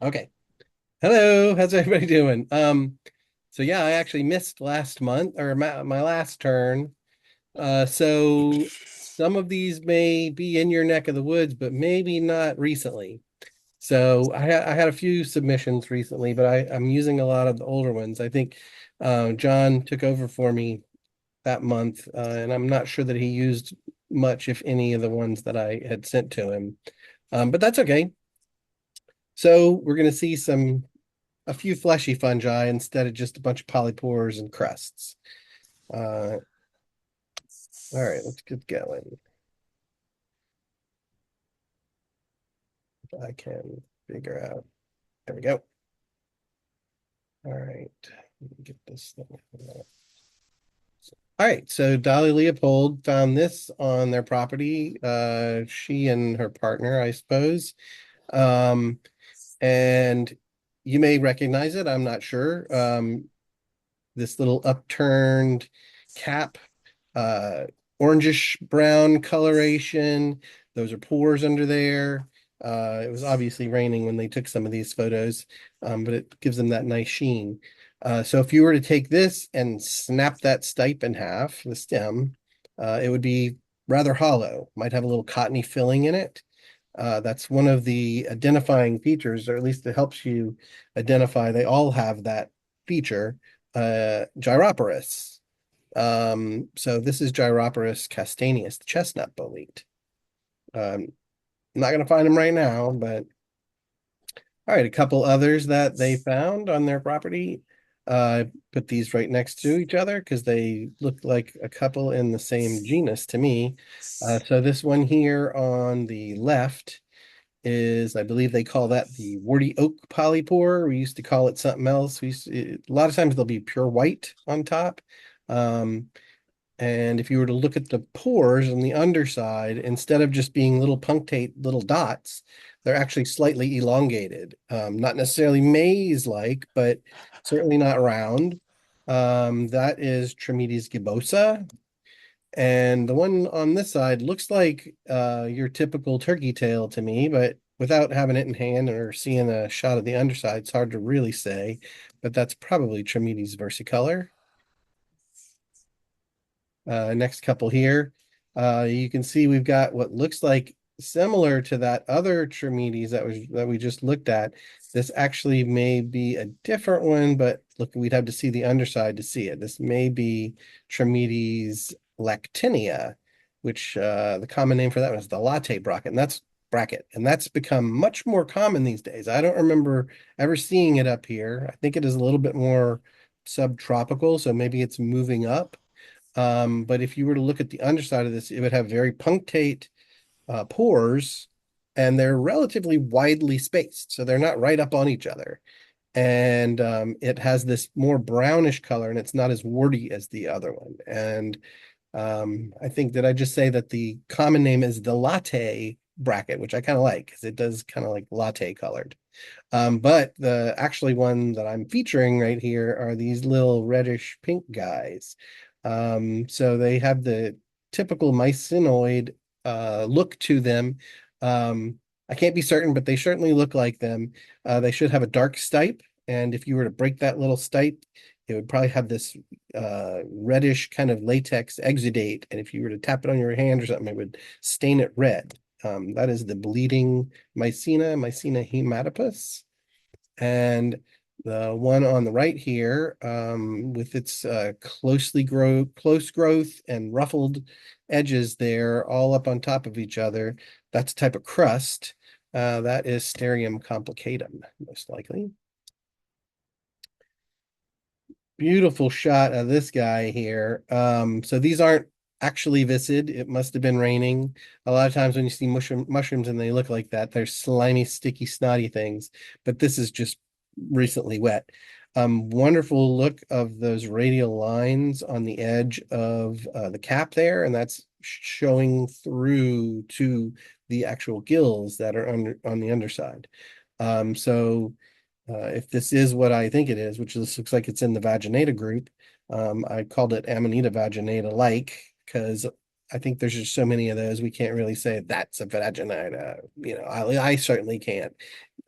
Okay. Hello, how's everybody doing? So yeah, I actually missed last month or my last turn. So some of these may be in your neck of the woods, but maybe not recently. So I had a few submissions recently, but I'm using a lot of the older ones. I think John took over for me that month, and I'm not sure that he used much, if any, of the ones that I had sent to him. But that's okay. So we're going to see a few fleshy fungi instead of just a bunch of polypores and crusts. All right, let's get going. If I can figure out. There we go. All right, get this thing. All right, so Dolly Leopold found this on their property. She and her partner, I suppose. Um, and you may recognize it. I'm not sure. This little upturned cap, uh, orangish brown coloration. Those are pores under there. It was obviously raining when they took some of these photos, but it gives them that nice sheen. So if you were to take this and snap that stipe in half, the stem, it would be rather hollow, might have a little cottony filling in it. That's one of the identifying features, or at least it helps you identify. They all have that feature, Gyroporus. So this is Gyroporus castaneus, the chestnut bolete. Um, I'm not going to find them right now, but all right, a couple others that they found on their property. Put these right next to each other because they look like a couple in the same genus to me. So this one here on the left is, I believe they call that the warty oak polypore. We used to call it something else. A lot of times they'll be pure white on top. Um, and if you were to look at the pores on the underside, instead of just being little punctate little dots, they're actually slightly elongated. Not necessarily maze-like, but certainly not round. That is Trametes gibosa. And the one on this side looks like your typical turkey tail to me, but without having it in hand or seeing a shot of the underside, it's hard to really say. But that's probably Trametes versicolor. Next couple here. You can see we've got what looks like similar to that other Trametes that we just looked at. This actually may be a different one, but look, we'd have to see the underside to see it. This may be Trametes lactinia, which the common name for that was the latte bracket, and that's become much more common these days. I don't remember ever seeing it up here. I think it is a little bit more subtropical, so maybe it's moving up. But if you were to look at the underside of this, it would have very punctate pores, and they're relatively widely spaced. So they're not right up on each other. And it has this more brownish color, and it's not as warty as the other one. And I think, did I just say that the common name is the latte bracket, which I kind of like because it does kind of like latte colored. But the actually one that I'm featuring right here are these little reddish pink guys. So they have the typical mycinoid look to them. I can't be certain, but they certainly look like them. They should have a dark stipe, and if you were to break that little stipe, it would probably have this reddish kind of latex exudate. And if you were to tap it on your hand or something, it would stain it red. That is the bleeding Mycena hematopus. And the one on the right here, with its close growth and ruffled edges there, all up on top of each other, that's a type of crust. That is Sterium complicatum, most likely. Beautiful shot of this guy here. So these aren't actually viscid. It must have been raining. A lot of times when you see mushrooms and they look like that, they're slimy, sticky, snotty things. But this is just recently wet. Wonderful look of those radial lines on the edge of the cap there, and that's showing through to the actual gills that are on the underside. So if this is what I think it is, which looks like it's in the Vaginata group, I called it Amanita vaginata like because I think there's just so many of those. We can't really say that's a vagina. I certainly can't.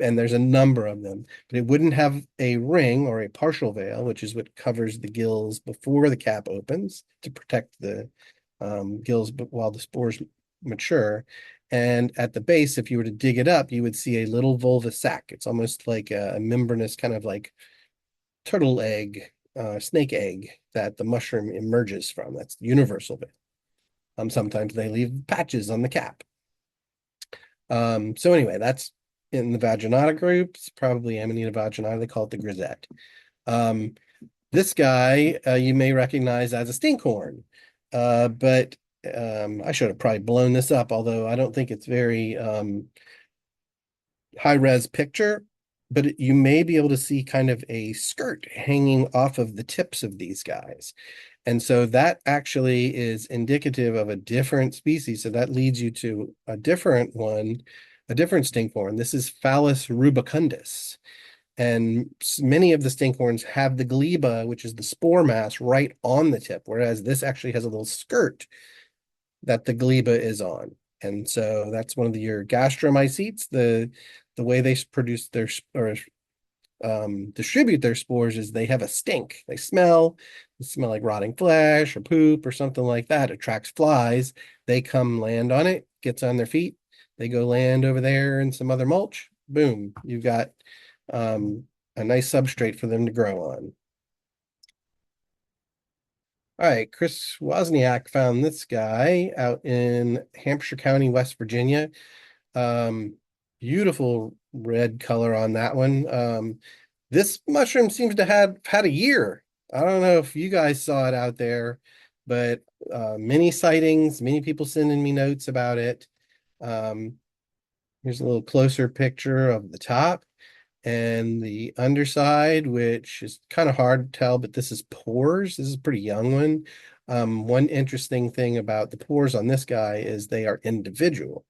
And there's a number of them, but it wouldn't have a ring or a partial veil, which is what covers the gills before the cap opens to protect the gills while the spores mature. And at the base, if you were to dig it up, you would see a little vulva sac. It's almost like a membranous kind of like turtle egg, snake egg that the mushroom emerges from. That's the universal veil. Sometimes they leave patches on the cap. So anyway, that's in the vaginata group. It's probably Amanita vaginata. They call it the grisette. Um, this guy you may recognize as a stinkhorn, but I should have probably blown this up, although I don't think it's very high res picture. But you may be able to see kind of a skirt hanging off of the tips of these guys. And so that actually is indicative of a different species. So that leads you to a different one, a different stinkhorn. This is Phallus rubicundus. And many of the stinkhorns have the gleba, which is the spore mass, right on the tip, whereas this actually has a little skirt that the gleba is on. And so that's one of your gastromycetes. The way they produce their or distribute their spores is they have a stink. They smell like rotting flesh or poop or something like that. It attracts flies. They come land on it, gets on their feet. They go land over there in some other mulch. Boom, you've got a nice substrate for them to grow on. All right, Chris Wozniak found this guy out in Hampshire County, West Virginia. Um, Beautiful red color on that one. This mushroom seems to have had a year. I don't know if you guys saw it out there, but many sightings, many people sending me notes about it. Um, Here's a little closer picture of the top and the underside, which is kind of hard to tell, but this is pores. This is a pretty young one. One interesting thing about the pores on this guy is they are individual,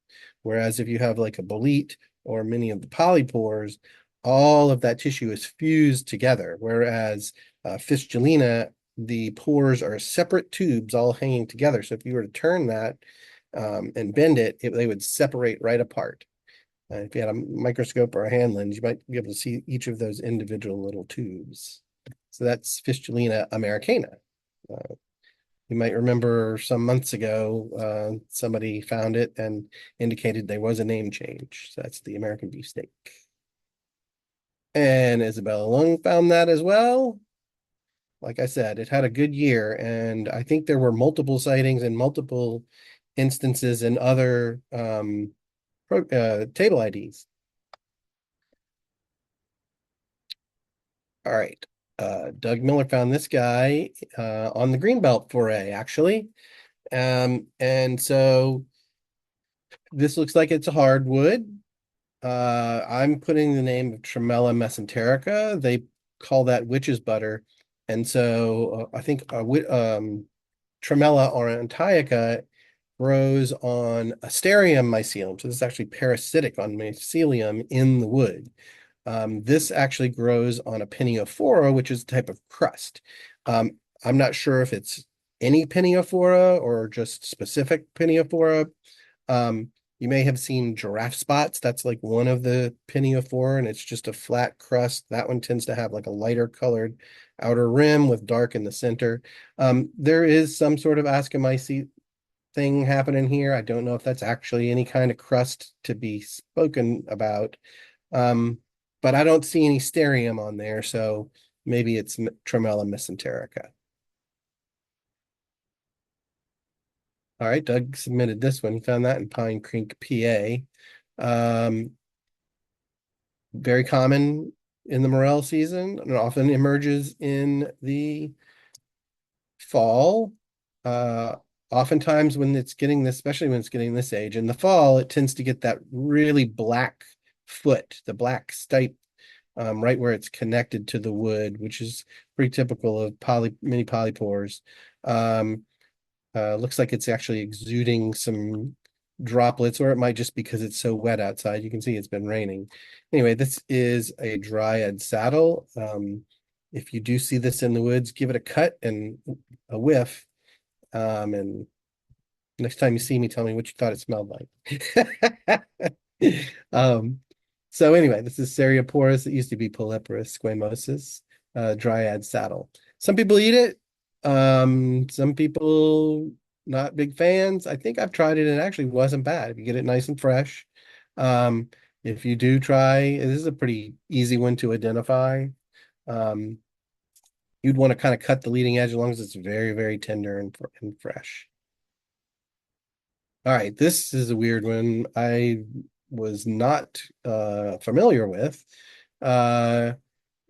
whereas if you have like a bolete or many of the polypores, all of that tissue is fused together, whereas fistulina, the pores are separate tubes all hanging together. So if you were to turn that and bend it, they would separate right apart. If you had a microscope or a hand lens, you might be able to see each of those individual little tubes. So that's Fistulina americana. Uh, you might remember some months ago, somebody found it and indicated there was a name change. So that's the American beefsteak. And Isabella Lung found that as well. Like I said, it had a good year, and I think there were multiple sightings and multiple instances in other table IDs. All right. Doug Miller found this guy on the Greenbelt foray, actually. And so this looks like it's a hardwood. I'm putting the name of Tremella mesenterica. They call that witch's butter. And so I think Tremella aurantiaca grows on Asterium mycelium. So this is actually parasitic on mycelium in the wood. This actually grows on a piniophora, which is a type of crust. I'm not sure if it's any piniophora or just specific piniophora. You may have seen giraffe spots. That's like one of the piniophora, and it's just a flat crust. That one tends to have like a lighter colored outer rim with dark in the center. There is some sort of ascomycete thing happening here. I don't know if that's actually any kind of crust to be spoken about. But I don't see any sterium on there, so maybe it's Tremella mesenterica. All right, Doug submitted this one. He found that in Pine Creek, PA. Very common in the morel season and often emerges in the fall. Oftentimes when it's getting this, especially when it's getting this age, in the fall, it tends to get that really black foot, the black stipe, right where it's connected to the wood, which is pretty typical of many polypores. Looks like it's actually exuding some droplets, or it might just because it's so wet outside. You can see it's been raining. Anyway, this is a dryad saddle. If you do see this in the woods, give it a cut and a whiff, and Next time you see me, tell me what you thought it smelled like. Um, so anyway, this is Serioporus. It used to be Polyporus squamosus, dryad saddle. Some people eat it. Some people not big fans. I think I've tried it and it actually wasn't bad if you get it nice and fresh. Um, if you do try, this is a pretty easy one to identify. Um, you'd want to kind of cut the leading edge as long as it's very, very tender and fresh. All right, this is a weird one. I was not familiar with. Uh,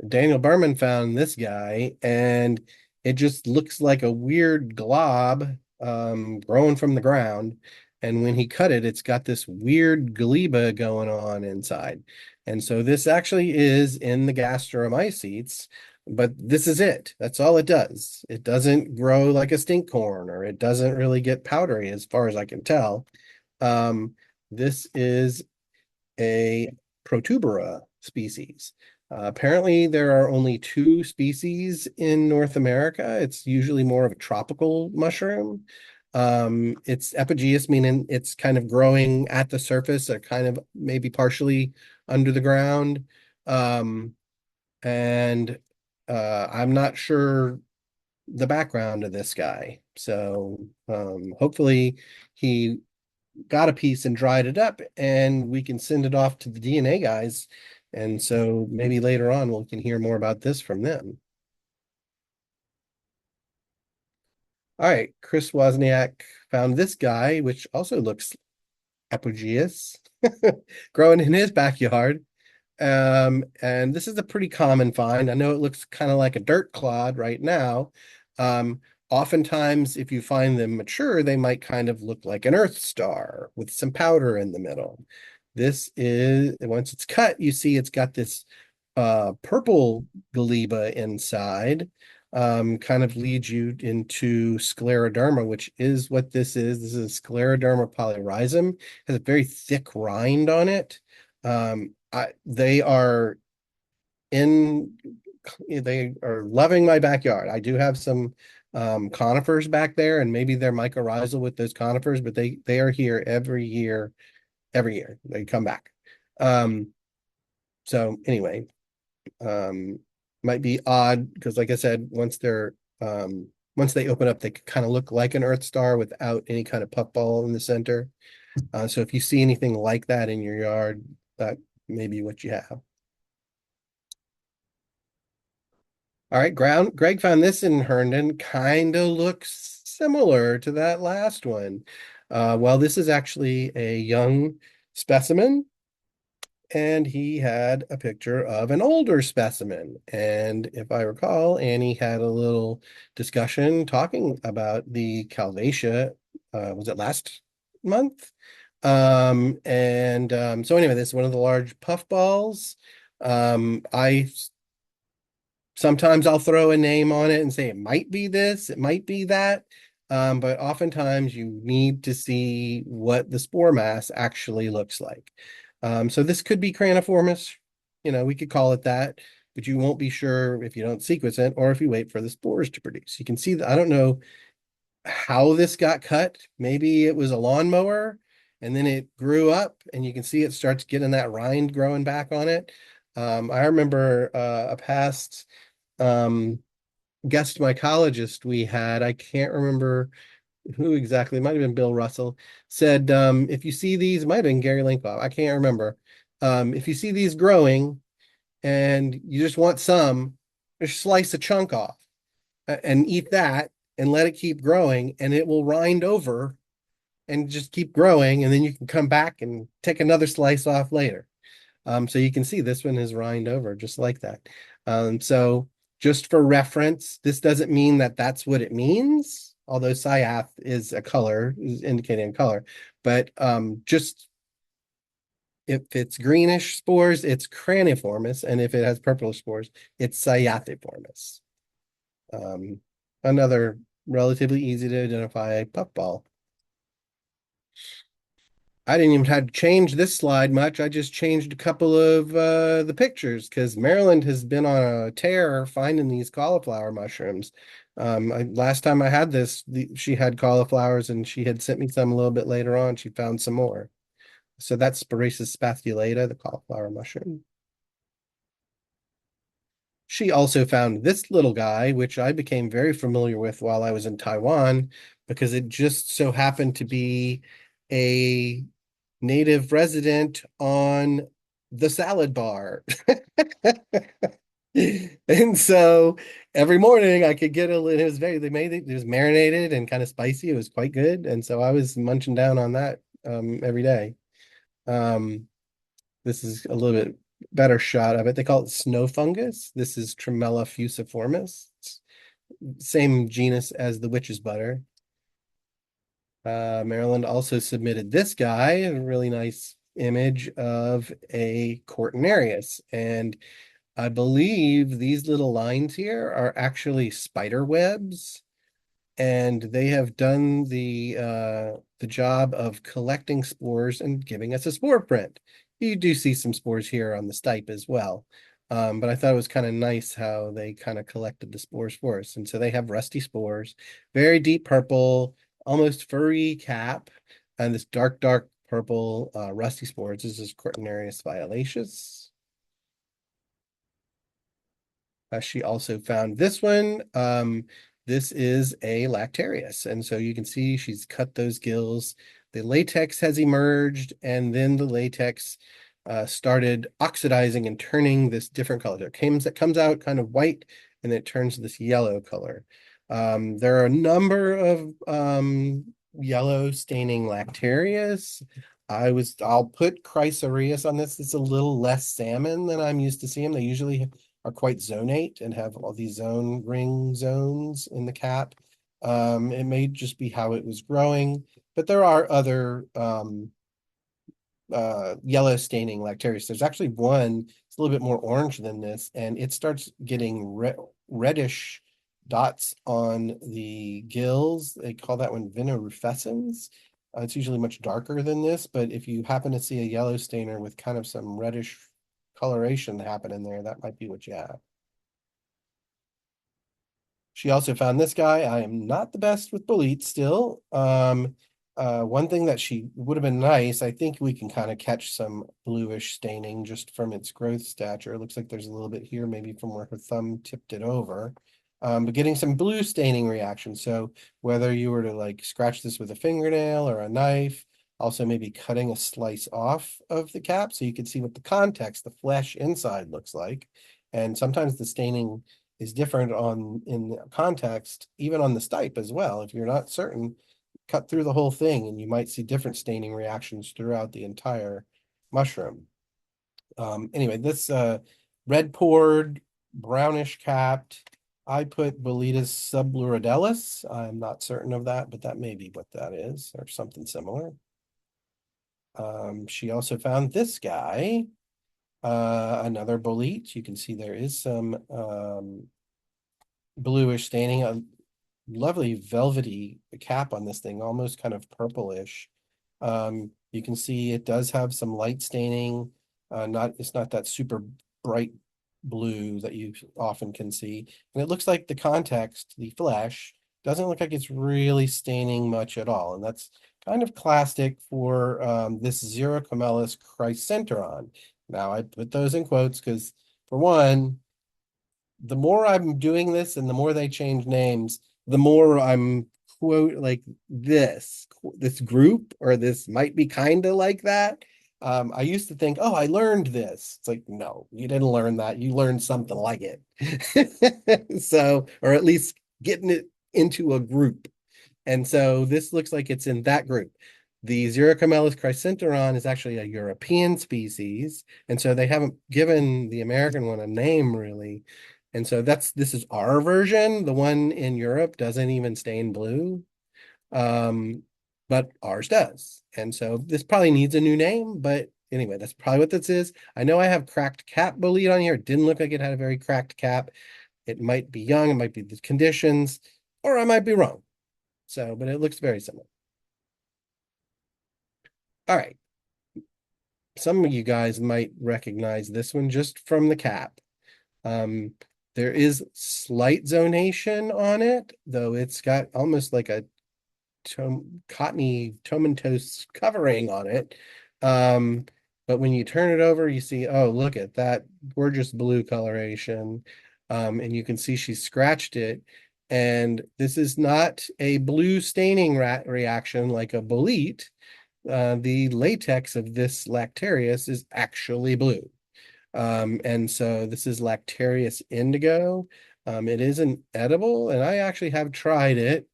Daniel Berman found this guy, and it just looks like a weird glob growing from the ground. And when he cut it, it's got this weird gleba going on inside. And so this actually is in the gastromycetes, but this is it. That's all it does. It doesn't grow like a stink corn, or it doesn't really get powdery as far as I can tell. Um, this is a Protubera species. Apparently, there are only two species in North America. It's usually more of a tropical mushroom. It's epigeous, meaning it's kind of growing at the surface or kind of maybe partially under the ground. Um, and I'm not sure the background of this guy. So hopefully he got a piece and dried it up, and we can send it off to the DNA guys. And so maybe later on we can hear more about this from them. All right, Chris Wozniak found this guy, which also looks apogeus, growing in his backyard. And this is a pretty common find. I know it looks kind of like a dirt clod right now. Um, Oftentimes, if you find them mature, they might kind of look like an earth star with some powder in the middle. This is, once it's cut, you see it's got this purple galeba inside, kind of leads you into scleroderma, which is what this is. This is scleroderma polyrhizum. It has a very thick rind on it. They are in, they are loving my backyard. I do have some conifers back there, and maybe they're mycorrhizal with those conifers, but they are here every year. Every year they come back. Um, so anyway, um, might be odd because, like I said, once they open up, they kind of look like an Earth star without any kind of puffball in the center. So if you see anything like that in your yard, that may be what you have. All right, Greg found this in Herndon. Kind of looks similar to that last one. Well, this is actually a young specimen, and he had a picture of an older specimen. And if I recall, Annie had a little discussion talking about the Calvacia. Was it last month? So anyway, this is one of the large puffballs. I Sometimes I'll throw a name on it and say it might be this, it might be that. But oftentimes you need to see what the spore mass actually looks like. So this could be craniformis, we could call it that, but you won't be sure if you don't sequence it or if you wait for the spores to produce. You can see that I don't know how this got cut. Maybe it was a lawnmower and then it grew up and you can see it starts getting that rind growing back on it. I remember a past guest mycologist we had, I can't remember who exactly, it might have been Bill Russell, said, if you see these, it might have been Gary Linkbaugh, I can't remember. If you see these growing and you just want some, just slice a chunk off and eat that and let it keep growing and it will rind over and just keep growing. And then you can come back and take another slice off later. So you can see this one is rind over just like that. So just for reference, this doesn't mean that that's what it means, although cyath is a color, is indicating color. But just if it's greenish spores, it's craniformis, and if it has purplish spores, it's cyathiformis. Another relatively easy to identify puffball. I didn't even have to change this slide much. I just changed a couple of the pictures because Maryland has been on a tear finding these cauliflower mushrooms. Last time I had this, she had cauliflowers and she had sent me some a little bit later on. She found some more. So that's Spiraceus spathulata, the cauliflower mushroom. She also found this little guy, which I became very familiar with while I was in Taiwan, because it just so happened to be a native resident on the salad bar. And so every morning I could get it was they made it was marinated and kind of spicy. It was quite good. And so I was munching down on that every day. Um, this is a little bit better shot of it. They call it snow fungus. This is Tremella fusiformis. Same genus as the witch's butter. Maryland also submitted this guy, a really nice image of a Cortinarius. And I believe these little lines here are actually spider webs, and they have done the job of collecting spores and giving us a spore print. You do see some spores here on the stipe as well. But I thought it was kind of nice how they kind of collected the spores for us. And so they have rusty spores, very deep purple, almost furry cap, and this dark, dark purple rusty spores. This is Cortinarius violaceus. She also found this one. This is a Lactarius. And so you can see she's cut those gills. The latex has emerged, and then the latex started oxidizing and turning this different color. It comes out kind of white, and it turns this yellow color. There are a number of yellow staining Lactarius. I'll put Chrysoreus on this. It's a little less salmon than I'm used to seeing. They usually are quite zonate and have all these zone ring zones in the cap. It may just be how it was growing, but there are other yellow staining Lactarius. There's actually one, it's a little bit more orange than this, and it starts getting reddish dots on the gills. They call that one vinorufescens. It's usually much darker than this, but if you happen to see a yellow stainer with kind of some reddish coloration happening there, that might be what you have. She also found this guy. I am not the best with bolete still. One thing that she would have been nice, I think we can kind of catch some bluish staining just from its growth stature. It looks like there's a little bit here, maybe from where her thumb tipped it over. But getting some blue staining reaction. So whether you were to like scratch this with a fingernail or a knife, also maybe cutting a slice off of the cap so you can see what the context, the flesh inside looks like. And sometimes the staining is different in the context, even on the stipe as well. If you're not certain, cut through the whole thing and you might see different staining reactions throughout the entire mushroom. Anyway, this red pored, brownish capped, I put Boletus subluridelis. I'm not certain of that, but that may be what that is, or something similar. She also found this guy, another bolete. You can see there is some bluish staining, a lovely velvety cap on this thing, almost kind of purplish. You can see it does have some light staining. It's not that super bright blue that you often can see. And it looks like the context, the flesh, doesn't look like it's really staining much at all. And that's kind of classic for this Xerocamelus chrysenteron. Now I put those in quotes because, for one, the more I'm doing this and the more they change names, the more I'm quote like this group or this might be kind of like that. I used to think, oh, I learned this. It's like, no, you didn't learn that. You learned something like it. So, or at least getting it into a group. And so this looks like it's in that group. The Xerocamelus chrysenteron is actually a European species, and so they haven't given the American one a name really. And so this is our version. The one in Europe doesn't even stain blue, um, but ours does. And so this probably needs a new name, but anyway, that's probably what this is. I know I have cracked cap bolete on here. It didn't look like it had a very cracked cap. It might be young, it might be the conditions, or I might be wrong. So, but it looks very similar. All right. Some of you guys might recognize this one just from the cap. Um, There is slight zonation on it, though it's got almost like a cottony tomentose covering on it. Um, but when you turn it over, you see, oh, look at that gorgeous blue coloration. And you can see she scratched it. And this is not a blue staining reaction like a bolete. The latex of this Lactarius is actually blue. And so this is Lactarius indigo. It isn't edible, and I actually have tried it.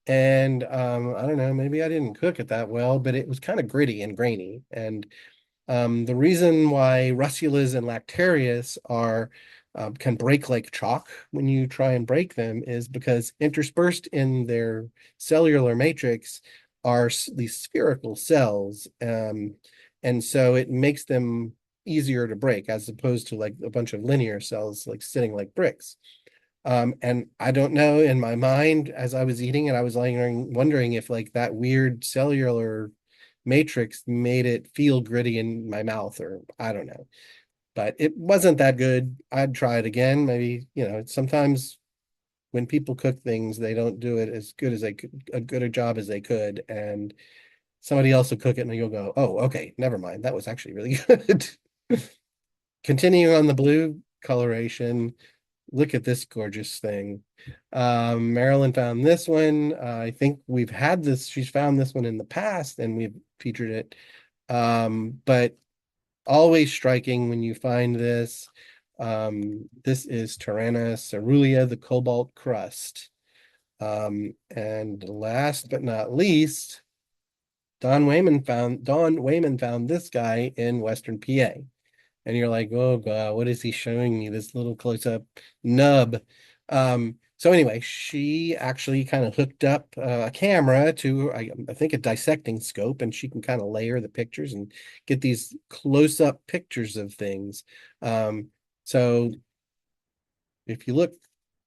And I don't know, maybe I didn't cook it that well, but it was kind of gritty and grainy. And the reason why Russulas and Lactarius are can break like chalk when you try and break them is because interspersed in their cellular matrix are these spherical cells, and so it makes them easier to break as opposed to like a bunch of linear cells like sitting like bricks. And I don't know, in my mind, as I was eating it, I was wondering if like that weird cellular matrix made it feel gritty in my mouth, or I don't know. But it wasn't that good. I'd try it again. Maybe, sometimes when people cook things, they don't do it as good as they could, a good a job as they could. And somebody else will cook it and you'll go, oh, okay, never mind. That was actually really good. Continuing on the blue coloration, look at this gorgeous thing. Marilyn found this one. I think we've had this, she's found this one in the past and we've featured it. But always striking when you find this. This is Tarana cerulean, the cobalt crust. And last but not least, Don Wayman found this guy in Western PA. And you're like, oh God, what is he showing me? This little close-up nub. So anyway, she actually kind of hooked up a camera to, I think, a dissecting scope, and she can kind of layer the pictures and get these close-up pictures of things. So if you look,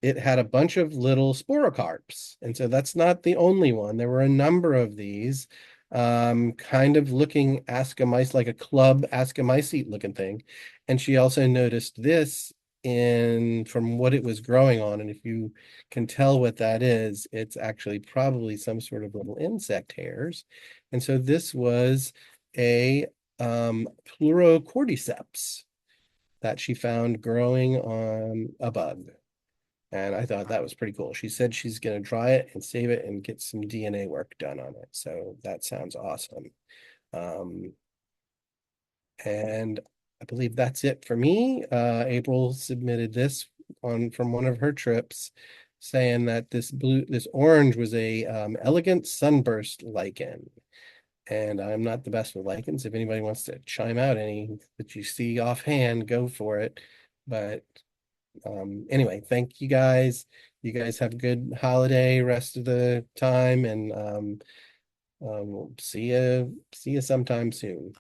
it had a bunch of little sporocarps. And so that's not the only one. There were a number of these, kind of looking ascomycete, like a club ascomycete looking thing. And she also noticed this in from what it was growing on. And if you can tell what that is, it's actually probably some sort of little insect hairs. And so this was a pleurocordyceps that she found growing on a bug. And I thought that was pretty cool. She said she's going to dry it and save it and get some DNA work done on it. So that sounds awesome. Um, and I believe that's it for me. April submitted this on from one of her trips, saying that this orange was a elegant sunburst lichen. And I'm not the best with lichens. If anybody wants to chime out any that you see offhand, go for it. But anyway, thank you guys. You guys have a good holiday rest of the time, and we'll see you sometime soon.